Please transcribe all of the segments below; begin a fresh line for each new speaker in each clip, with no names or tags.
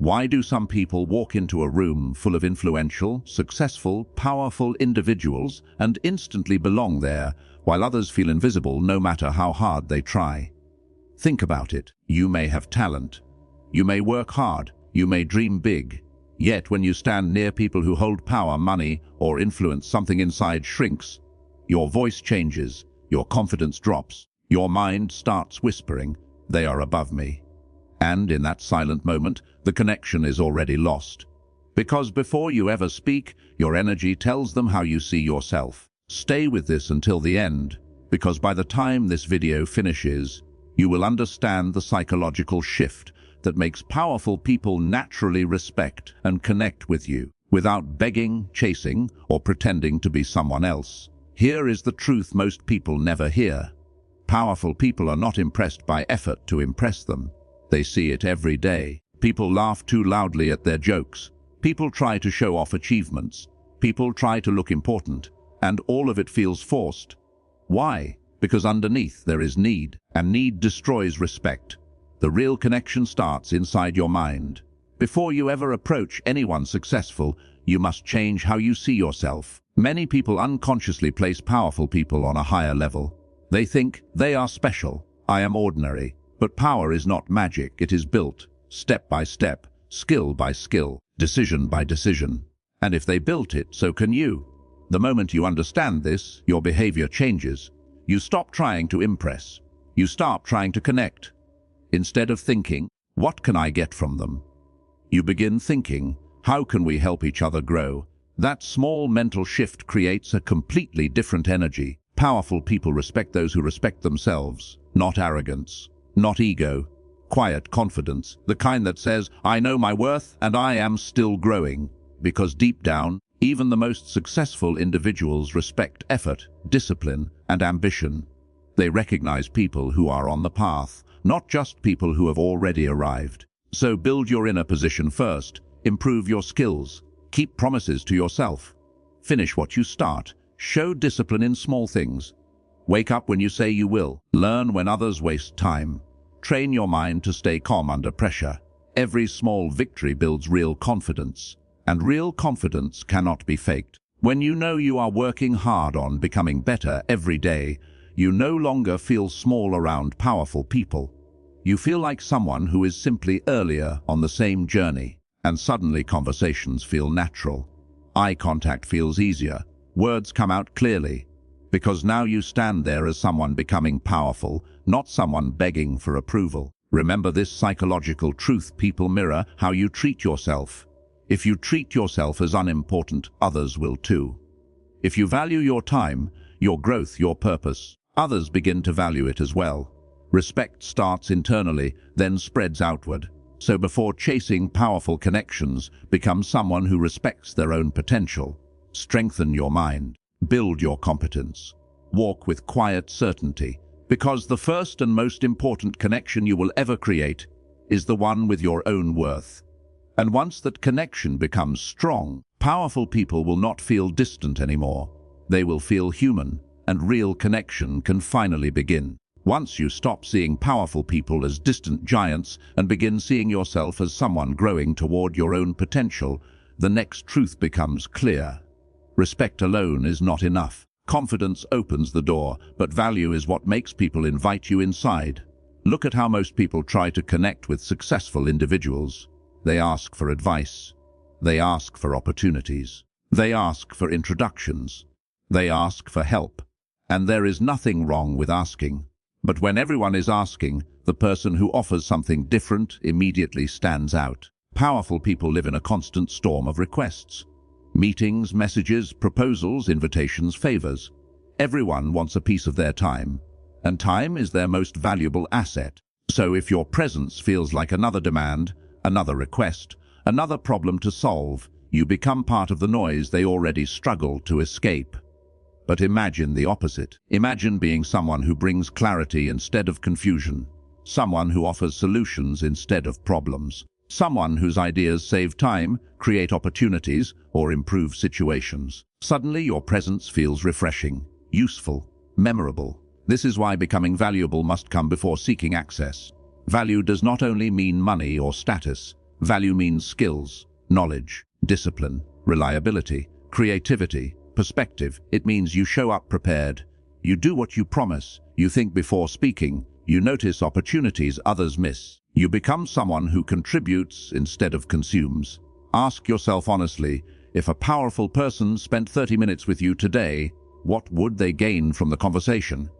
Why do some people walk into a room full of influential, successful, powerful individuals and instantly belong there, while others feel invisible no matter how hard they try? Think about it. You may have talent. You may work hard. You may dream big. Yet when you stand near people who hold power, money, or influence, something inside shrinks. Your voice changes. Your confidence drops. Your mind starts whispering, "They are above me." And in that silent moment, the connection is already lost. Because before you ever speak, your energy tells them how you see yourself. Stay with this until the end, because by the time this video finishes, you will understand the psychological shift that makes powerful people naturally respect and connect with you, without begging, chasing, or pretending to be someone else. Here is the truth most people never hear. Powerful people are not impressed by effort to impress them. They see it every day. People laugh too loudly at their jokes. People try to show off achievements. People try to look important, and all of it feels forced. Why? Because underneath there is need, and need destroys respect. The real connection starts inside your mind. Before you ever approach anyone successful, you must change how you see yourself. Many people unconsciously place powerful people on a higher level. They think, they are special, I am ordinary. But power is not magic, it is built, step by step, skill by skill, decision by decision. And if they built it, so can you. The moment you understand this, your behavior changes. You stop trying to impress. You start trying to connect. Instead of thinking, what can I get from them? You begin thinking, how can we help each other grow? That small mental shift creates a completely different energy. Powerful people respect those who respect themselves, not arrogance. Not ego, quiet confidence, the kind that says, I know my worth and I am still growing. Because deep down, even the most successful individuals respect effort, discipline, and ambition. They recognize people who are on the path, not just people who have already arrived. So build your inner position first, improve your skills, keep promises to yourself. Finish what you start, show discipline in small things. Wake up when you say you will. Learn when others waste time. Train your mind to stay calm under pressure. Every small victory builds real confidence, and real confidence cannot be faked. When you know you are working hard on becoming better every day, you no longer feel small around powerful people. You feel like someone who is simply earlier on the same journey, and suddenly conversations feel natural. Eye contact feels easier. Words come out clearly. Because now you stand there as someone becoming powerful, not someone begging for approval. Remember this psychological truth: people mirror how you treat yourself. If you treat yourself as unimportant, others will too. If you value your time, your growth, your purpose, others begin to value it as well. Respect starts internally, then spreads outward. So before chasing powerful connections, become someone who respects their own potential. Strengthen your mind. Build your competence. Walk with quiet certainty, because the first and most important connection you will ever create is the one with your own worth. And once that connection becomes strong, powerful people will not feel distant anymore. They will feel human, and real connection can finally begin. Once you stop seeing powerful people as distant giants and begin seeing yourself as someone growing toward your own potential, the next truth becomes clear. Respect alone is not enough. Confidence opens the door, but value is what makes people invite you inside. Look at how most people try to connect with successful individuals. They ask for advice. They ask for opportunities. They ask for introductions. They ask for help. And there is nothing wrong with asking. But when everyone is asking, the person who offers something different immediately stands out. Powerful people live in a constant storm of requests. Meetings, messages, proposals, invitations, favors. Everyone wants a piece of their time, and time is their most valuable asset. So if your presence feels like another demand, another request, another problem to solve, you become part of the noise they already struggle to escape. But imagine the opposite. Imagine being someone who brings clarity instead of confusion, someone who offers solutions instead of problems. Someone whose ideas save time, create opportunities, or improve situations. Suddenly your presence feels refreshing, useful, memorable. This is why becoming valuable must come before seeking access. Value does not only mean money or status. Value means skills, knowledge, discipline, reliability, creativity, perspective. It means you show up prepared. You do what you promise. You think before speaking. You notice opportunities others miss. You become someone who contributes instead of consumes. Ask yourself honestly, if a powerful person spent 30 minutes with you today, what would they gain from the conversation?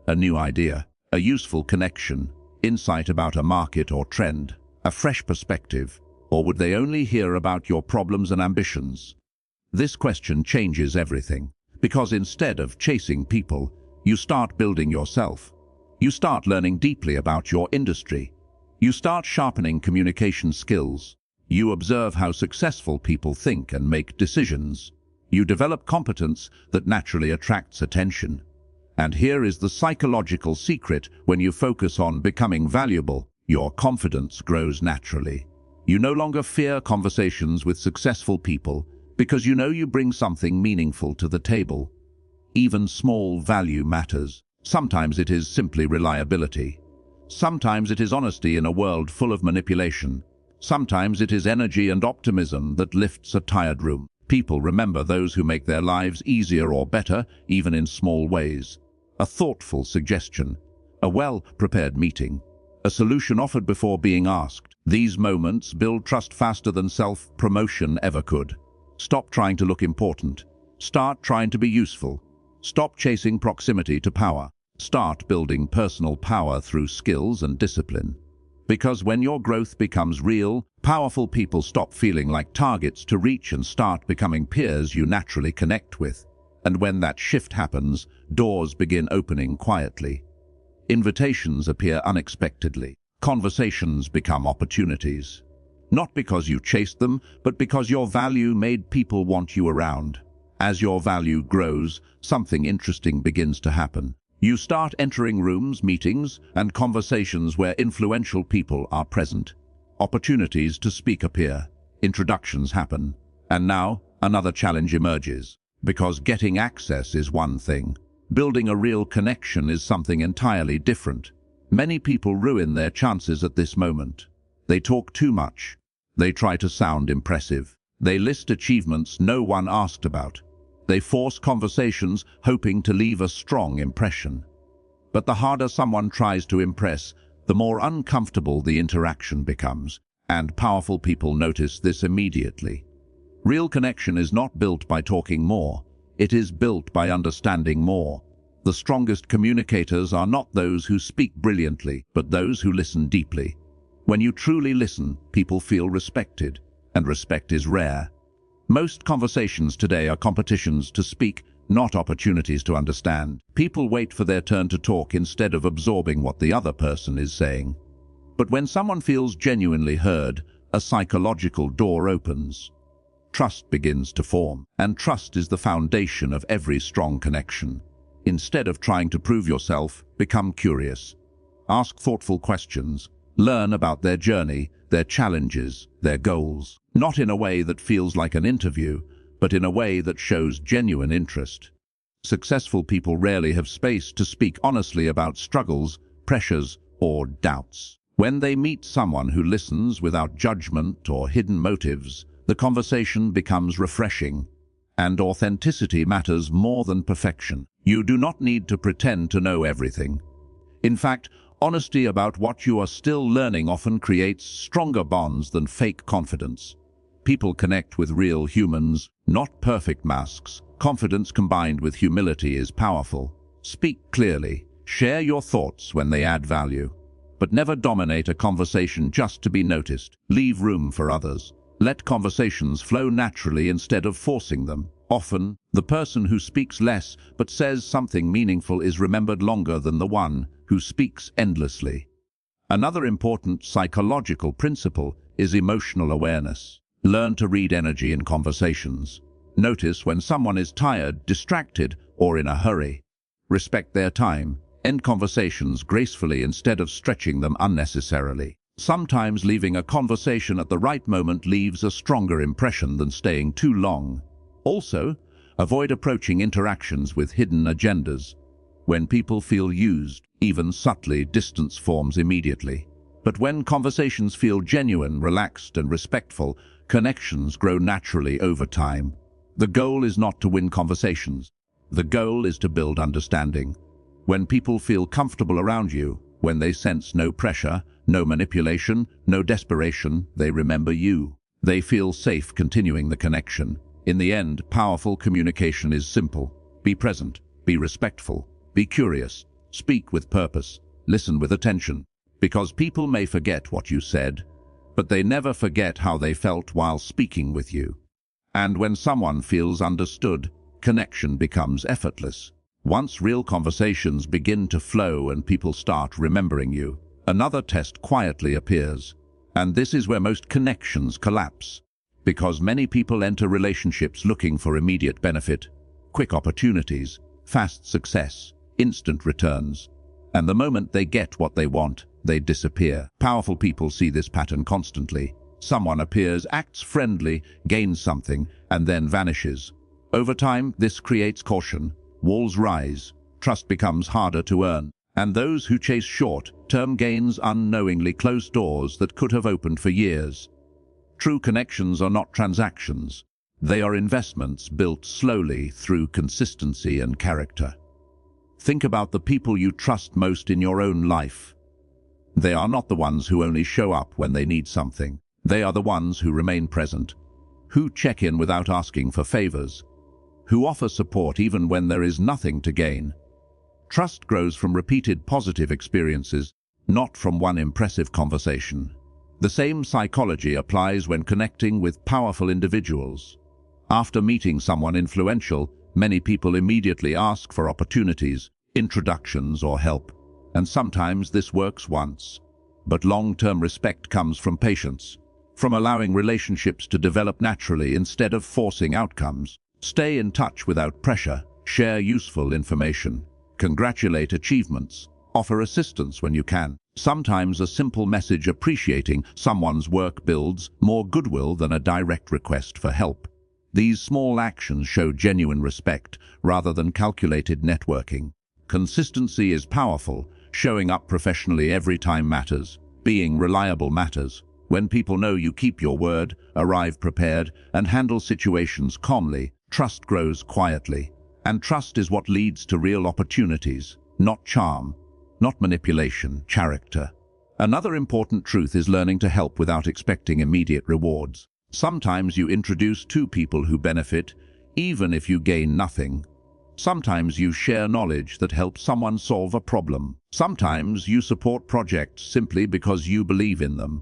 A new idea, a useful connection, insight about a market or trend, a fresh perspective, or would they only hear about your problems and ambitions? This question changes everything, because instead of chasing people, you start building yourself. You start learning deeply about your industry. You start sharpening communication skills. You observe how successful people think and make decisions. You develop competence that naturally attracts attention. And here is the psychological secret: when you focus on becoming valuable, your confidence grows naturally. You no longer fear conversations with successful people because you know you bring something meaningful to the table. Even small value matters. Sometimes it is simply reliability. Sometimes it is honesty in a world full of manipulation. Sometimes it is energy and optimism that lifts a tired room. People remember those who make their lives easier or better, even in small ways. A thoughtful suggestion, a well-prepared meeting, a solution offered before being asked. These moments build trust faster than self-promotion ever could. Stop trying to look important. Start trying to be useful. Stop chasing proximity to power. Start building personal power through skills and discipline. Because when your growth becomes real, powerful people stop feeling like targets to reach and start becoming peers you naturally connect with. And when that shift happens, doors begin opening quietly. Invitations appear unexpectedly. Conversations become opportunities. Not because you chased them, but because your value made people want you around. As your value grows, something interesting begins to happen. You start entering rooms, meetings, and conversations where influential people are present. Opportunities to speak appear. Introductions happen. And now, another challenge emerges. Because getting access is one thing. Building a real connection is something entirely different. Many people ruin their chances at this moment. They talk too much. They try to sound impressive. They list achievements no one asked about. They force conversations, hoping to leave a strong impression. But the harder someone tries to impress, the more uncomfortable the interaction becomes, and powerful people notice this immediately. Real connection is not built by talking more. It is built by understanding more. The strongest communicators are not those who speak brilliantly, but those who listen deeply. When you truly listen, people feel respected, and respect is rare. Most conversations today are competitions to speak, not opportunities to understand. People wait for their turn to talk instead of absorbing what the other person is saying. But when someone feels genuinely heard, a psychological door opens. Trust begins to form, and trust is the foundation of every strong connection. Instead of trying to prove yourself, become curious. Ask thoughtful questions. Learn about their journey, their challenges, their goals. Not in a way that feels like an interview, but in a way that shows genuine interest. Successful people rarely have space to speak honestly about struggles, pressures, or doubts. When they meet someone who listens without judgment or hidden motives, the conversation becomes refreshing. And authenticity matters more than perfection. You do not need to pretend to know everything. In fact, honesty about what you are still learning often creates stronger bonds than fake confidence. People connect with real humans, not perfect masks. Confidence combined with humility is powerful. Speak clearly. Share your thoughts when they add value. But never dominate a conversation just to be noticed. Leave room for others. Let conversations flow naturally instead of forcing them. Often, the person who speaks less but says something meaningful is remembered longer than the one who speaks endlessly. Another important psychological principle is emotional awareness. Learn to read energy in conversations. Notice when someone is tired, distracted, or in a hurry. Respect their time. End conversations gracefully instead of stretching them unnecessarily. Sometimes leaving a conversation at the right moment leaves a stronger impression than staying too long. Also, avoid approaching interactions with hidden agendas. When people feel used, even subtly, distance forms immediately. But when conversations feel genuine, relaxed, and respectful, connections grow naturally over time. The goal is not to win conversations. The goal is to build understanding. When people feel comfortable around you, when they sense no pressure, no manipulation, no desperation, they remember you. They feel safe continuing the connection. In the end, powerful communication is simple. Be present, be respectful, be curious, speak with purpose, listen with attention. Because people may forget what you said, but they never forget how they felt while speaking with you. And when someone feels understood, connection becomes effortless. Once real conversations begin to flow and people start remembering you, another test quietly appears. And this is where most connections collapse. Because many people enter relationships looking for immediate benefit, quick opportunities, fast success, instant returns. And the moment they get what they want, they disappear. Powerful people see this pattern constantly. Someone appears, acts friendly, gains something, and then vanishes. Over time, this creates caution. Walls rise, trust becomes harder to earn, and those who chase short-term gains unknowingly close doors that could have opened for years. True connections are not transactions. They are investments built slowly through consistency and character. Think about the people you trust most in your own life. They are not the ones who only show up when they need something. They are the ones who remain present, who check in without asking for favors, who offer support even when there is nothing to gain. Trust grows from repeated positive experiences, not from one impressive conversation. The same psychology applies when connecting with powerful individuals. After meeting someone influential, many people immediately ask for opportunities, introductions, or help. And sometimes this works once. But long-term respect comes from patience, from allowing relationships to develop naturally instead of forcing outcomes. Stay in touch without pressure, share useful information, congratulate achievements, offer assistance when you can. Sometimes a simple message appreciating someone's work builds more goodwill than a direct request for help. These small actions show genuine respect rather than calculated networking. Consistency is powerful. Showing up professionally every time matters. Being reliable matters. When people know you keep your word, arrive prepared, and handle situations calmly, trust grows quietly. And trust is what leads to real opportunities, not charm, not manipulation, character. Another important truth is learning to help without expecting immediate rewards. Sometimes you introduce two people who benefit, even if you gain nothing. Sometimes you share knowledge that helps someone solve a problem. Sometimes you support projects simply because you believe in them.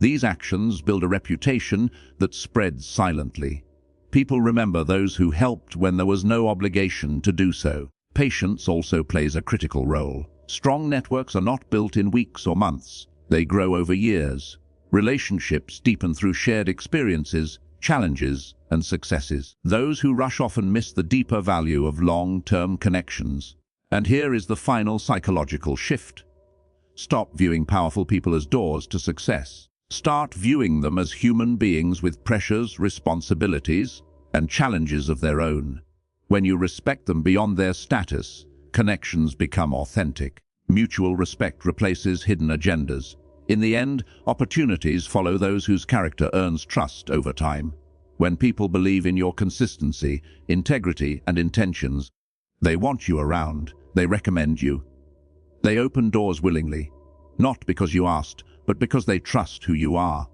These actions build a reputation that spreads silently. People remember those who helped when there was no obligation to do so. Patience also plays a critical role. Strong networks are not built in weeks or months. They grow over years. Relationships deepen through shared experiences, challenges, and successes. Those who rush often miss the deeper value of long-term connections. And here is the final psychological shift. Stop viewing powerful people as doors to success. Start viewing them as human beings with pressures, responsibilities, and challenges of their own. When you respect them beyond their status, connections become authentic. Mutual respect replaces hidden agendas. In the end, opportunities follow those whose character earns trust over time. When people believe in your consistency, integrity, and intentions, they want you around, they recommend you. They open doors willingly, not because you asked, but because they trust who you are.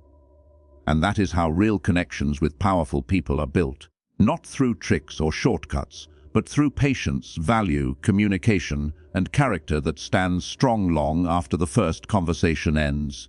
And that is how real connections with powerful people are built. Not through tricks or shortcuts, but through patience, value, communication, and character that stands strong long after the first conversation ends.